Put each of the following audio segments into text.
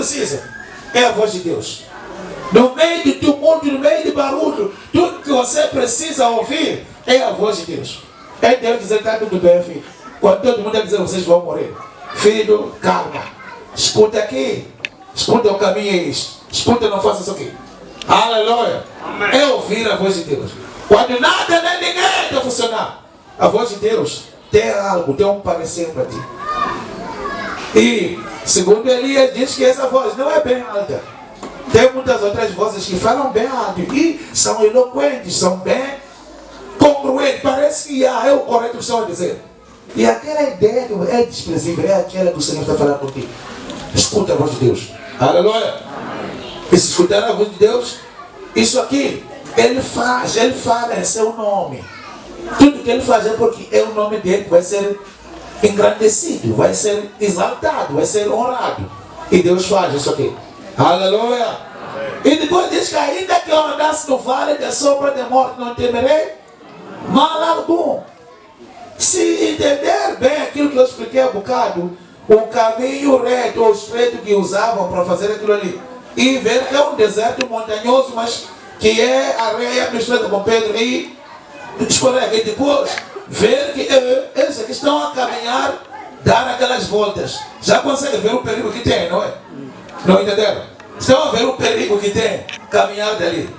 precisa é a voz de Deus. No meio de tumulto, no meio de barulho, tudo que você precisa ouvir é a voz de Deus. É Deus dizer, está tudo bem, filho. Quando todo mundo dizer, vocês vão morrer. Filho, calma. Escuta aqui. Escuta, o caminho é isso. Escuta, não faça isso aqui. Aleluia. É ouvir a voz de Deus. Quando nada nem ninguém está funcionando, a voz de Deus tem algo, tem um parecer para ti. E, segundo Elias, diz que essa voz não é bem alta. Tem muitas outras vozes que falam bem alto e são eloquentes, são bem congruentes. Parece que é o correto que estão a dizer. E aquela ideia que é desprezível, é aquela que o Senhor está falando contigo. Escuta a voz de Deus. Aleluia. E se escutar a voz de Deus, isso aqui, Ele fala em seu nome. Tudo que Ele faz é porque é o nome dele que vai ser engrandecido, vai ser exaltado, vai ser honrado. E Deus faz isso aqui. Aleluia. E depois diz que ainda que eu andasse no vale da sombra da morte, não temerei mal algum. Se entender bem aquilo que eu expliquei há bocado, o caminho reto ou estreito que usavam para fazer aquilo ali, e ver que é um deserto montanhoso, mas que é areia misturada com pedra, e escorrega, e depois ver que eles que estão a caminhar, dar aquelas voltas, já consegue ver o perigo que tem, não é? Não entenderam? Estão a ver o perigo que tem caminhar dali.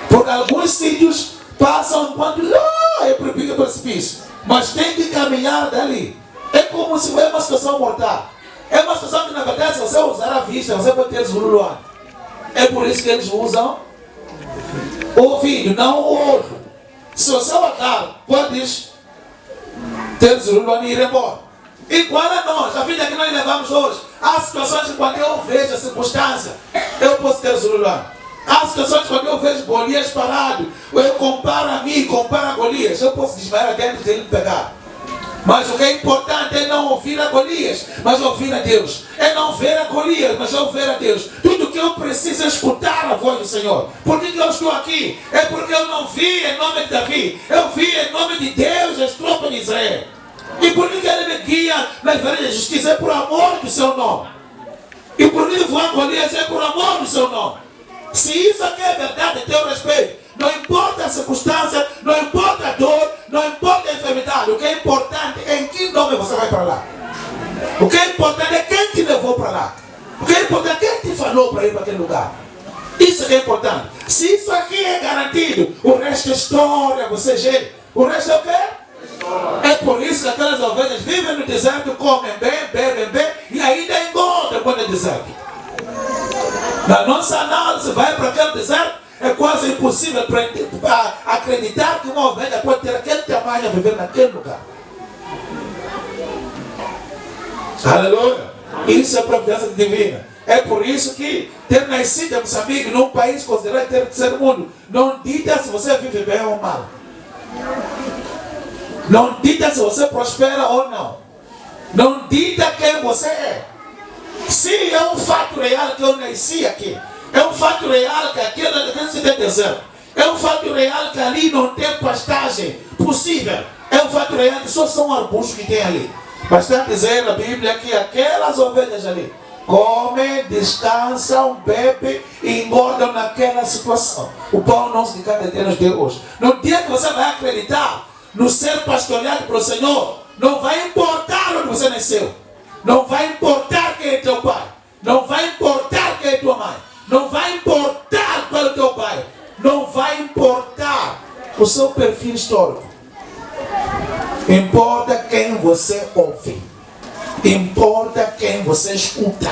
Porque alguns sítios passam enquanto é proibido precipício, mas tem que caminhar dali. É como se fosse uma situação mortal. É uma situação que na verdade, se você usar a vista, você pode ter zululuano. É por isso que eles usam o ouvido, não o olho. Se você olhar, pode ter zululuano e ir embora. Igual a nós, a vida que nós levamos hoje. Há situações que quando eu vejo a circunstância, eu posso ter zululuano. Há situações quando eu vejo Golias parado, eu comparo a mim, comparo a Golias, eu posso desmaiar dentro dele e pegar. Mas o que é importante é não ouvir a Golias, mas ouvir a Deus. É não ver a Golias, mas ouvir a Deus. Tudo que eu preciso é escutar a voz do Senhor. Por que eu estou aqui? É porque eu não vi em nome de Davi. Eu vi em nome de Deus as tropas de Israel. E por que ele me guia na vereda da justiça? É por amor do seu nome. E por que voar Golias? É por amor do seu nome. Se isso aqui é verdade, teu respeito. Não importa a circunstância, não importa a dor, não importa a enfermidade. O que é importante é em que nome você vai para lá. O que é importante é quem te levou para lá. O que é importante é quem te falou para ir para aquele lugar. Isso que é importante. Se isso aqui é garantido, o resto é história, você gera. O resto é o quê? É por isso que aquelas ovelhas vivem no deserto, comem bem, bebem bem e ainda engordam quando é deserto. Na nossa análise, vai para aquele deserto, é quase impossível acreditar que uma ovelha pode ter aquele tamanho a viver naquele lugar. Aleluia! Isso é providência divina. É por isso que ter nascido em Moçambique, num país considerado terceiro mundo, não dita se você vive bem ou mal. Não dita se você prospera ou não. Não dita quem você é. Se é um fato real que eu nasci aqui, é um fato real que aquele é deserto, é um fato real que ali não tem pastagem possível, é um fato real que só são arbustos que tem ali. Bastante dizer na Bíblia que aquelas ovelhas ali comem, descansam, bebem e engordam naquela situação. O pão nosso de cada dia nos deu hoje. No dia que você vai acreditar no ser pastoreado pelo Senhor, não vai importar onde você nasceu. Não vai importar quem é teu pai. Não vai importar quem é tua mãe. Não vai importar qual é o teu pai. Não vai importar o seu perfil histórico. Importa quem você ouve. Importa quem você escuta.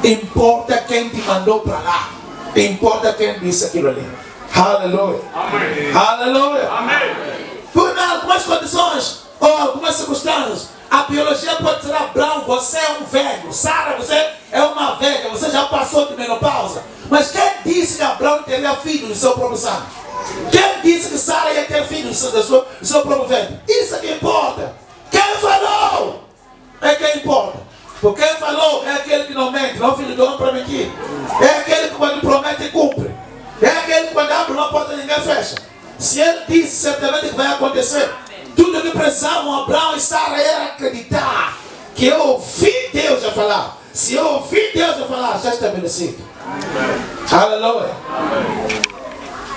Importa quem te mandou para lá. Importa quem disse aquilo ali. Aleluia. Amém. Aleluia. Amém. Por algumas condições ou algumas circunstâncias, a biologia pode dizer: Abraão, você é um velho. Sara, você é uma velha. Você já passou de menopausa. Mas quem disse que Abraão teria filho do seu próprio sangue? Quem disse que Sara ia ter filho do seu próprio velho? Isso é que importa. Quem falou é quem importa. Porque quem falou é aquele que não mente. Não, filho do homem para mentir. É aquele que quando promete cumpre. É aquele que quando abre uma porta ninguém fecha. Se ele disse, certamente que vai acontecer. Tudo que precisavam Abraão e Sara era acreditar que eu ouvi Deus a falar. Se eu ouvir Deus eu falar, já estabelecido. Aleluia.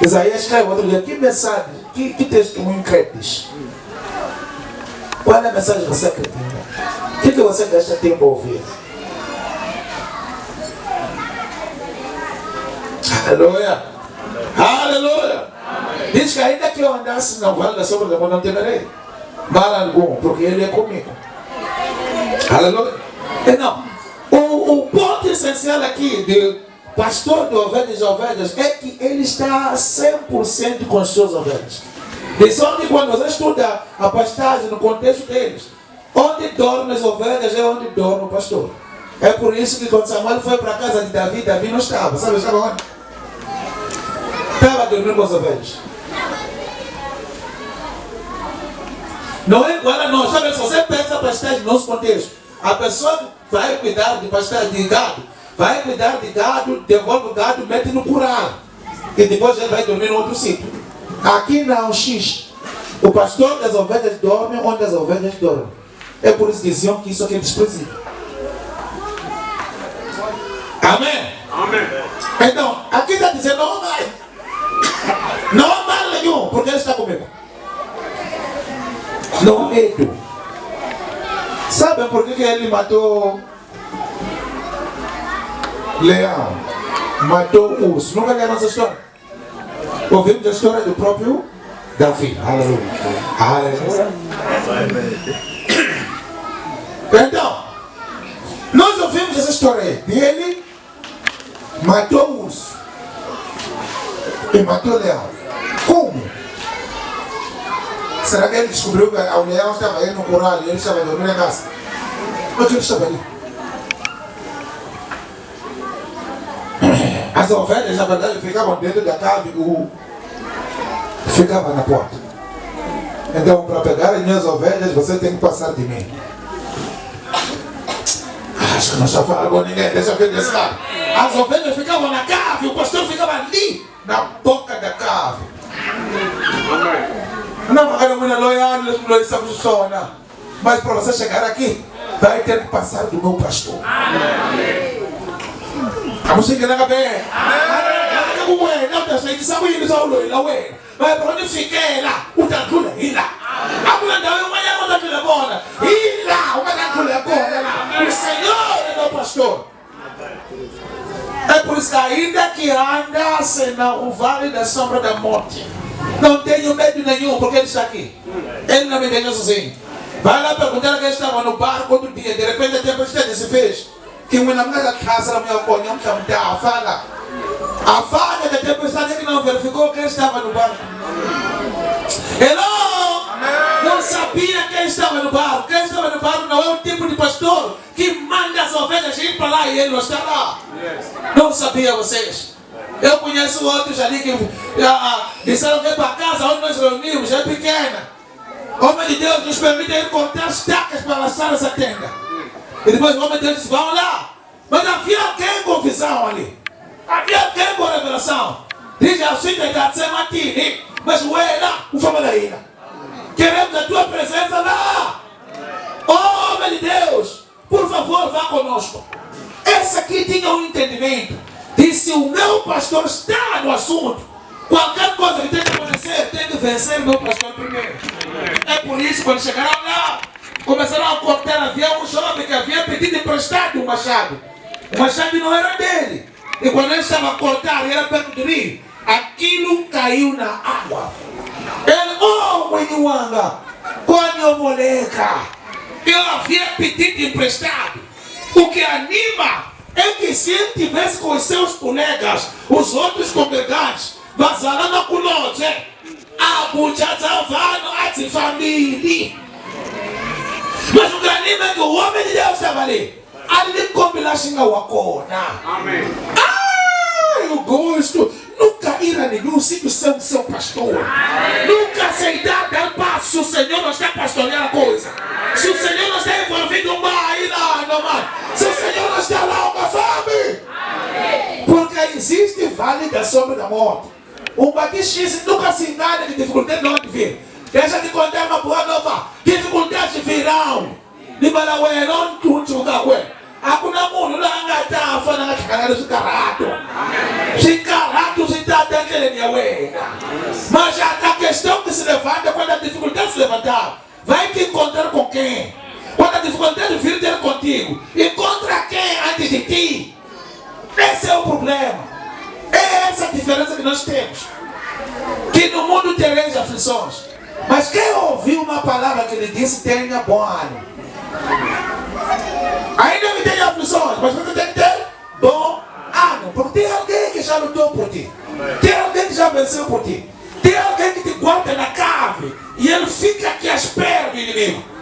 Isaías escreve outro dia, que mensagem, que testemunho crente diz? Qual é a mensagem que você acredita? O que você gasta tempo a ouvir? Aleluia. Aleluia. Diz que ainda que eu andasse no vale da sombra da morte, não temerei mal algum, porque Ele é comigo. Aleluia. Então, o ponto essencial aqui de pastor de ovelhas é que ele está 100% com as suas ovelhas. E só que quando você estuda a pastagem no contexto deles, onde dormem as ovelhas é onde dorme o pastor. É por isso que quando Samuel foi para a casa de Davi, Davi não estava. Sabe, estava onde? Estava dormindo com as ovelhas. Não é igual a nós. Sabe, se você pensa a pastagem no nosso contexto, a pessoa que vai cuidar de pastagem de gado, vai cuidar de gado, devolve o gado, mete no curral. E depois ele vai dormir no outro sítio. Aqui não, X. O pastor das ovelhas dorme onde as ovelhas dormem. É por isso que diziam que isso aqui é desprezível. Amém? Amém. Então, aqui está dizendo, não vai. Não há mal nenhum, porque ele está comigo. Não há medo. Sabem por que ele matou leão? Matou urso. Nunca leram essa história? Ouvimos a história do próprio Davi. Aleluia. Aleluia. Então, nós ouvimos essa história aí. E ele matou o urso. E matou o leão. Como? Será que ele descobriu que o leão estava aí no curral e ele estava dormindo em casa? Por que ele estava ali? As ovelhas, na verdade, ficavam dentro da casa e o ficava na porta. Então, para pegar as minhas ovelhas, você tem que passar de mim. Acho que não está falando com ninguém, deixa eu ver desse lado. As ovelhas ficavam na cave, o pastor ficava ali, na boca da cave. Não, porque não é loial, não estamos no sol, não. Mas para você chegar aqui, vai ter que passar do meu pastor. Vamos seguir na cabeça. Mas para onde fiquei lá, o tanto é lá. A mulher da manhã não está aqui agora. E lá, o tanto é agora lá. O Senhor é meu pastor. É por isso que ainda que andasse no vale da sombra da morte, não tenho medo nenhum, porque ele está aqui. Ele não me deixa sozinho. Vai lá perguntar que ele estava no barco outro dia, de repente a tempestade se fez. Que uma na casa da minha opinião a fala. A falha da tempestade ele não verificou que ele estava no barco. Hello! Não sabia quem estava no barco. Quem estava no barco não é o tipo de pastor que manda as ovelhas ir para lá e ele não está lá. Não sabia vocês. Eu conheço outros ali que disseram que para a casa onde nós reunimos é pequena. Homem de Deus nos permite ir cortar as tacas para lançar essa tenda. E depois o homem de Deus disse, vão lá. Mas havia alguém com visão ali. Havia alguém com revelação. Diz assim, mas o lá, o família. Queremos a tua presença lá. Oh, homem de Deus, por favor, vá conosco. Esse aqui tinha um entendimento. Disse, o meu pastor está no assunto. Qualquer coisa que tenha que acontecer, tem que vencer o meu pastor primeiro. É por isso, quando chegaram lá, começaram a cortar. Havia um jovem que havia pedido emprestado um machado. O machado não era dele. E quando ele estava a cortar, ele era perto de mim. Aquilo caiu na água. Ele, oh, Mwenyuanga, quando moleca, eu havia pedido emprestado. O que anima é que se ele tivesse com os seus colegas, os outros congregantes, vazalando a culote, a buchazavano, a família. Mas o que anima é que o homem de Deus estava ali. Ali combina xinga wakona. Amém. Eu gosto. Nunca ir a nenhum sítio sem seu pastor. Nunca aceitar dar passo se o Senhor não está pastoreando a coisa. Se o Senhor não está envolvido mais lá, não mais. Se o Senhor não está lá, uma fome. Porque existe vale da sombra da morte. Um batista nunca se engana de dificuldade de onde vir. Deixa de contar uma boa nova. Dificuldades virão. Ni bala we non tunchu ga we. Hakuna mungu está a falar que galera se carato. Se carato se está daquele minha ué. Mas a questão que se levanta, quando a dificuldade se levantar, vai te encontrar com quem? Quando a dificuldade vir ter contigo, encontra quem antes de ti? Esse é o problema. É essa a diferença que nós temos. Que no mundo tereis aflições. Mas quem ouviu uma palavra que ele disse, tenha bom ânimo. Ainda que tenha aflições, mas você tem que ter bom ânimo. Porque tem alguém que já lutou por ti. Tem alguém que já venceu por ti. Tem alguém que te guarda na cave. E ele fica aqui à espera do inimigo.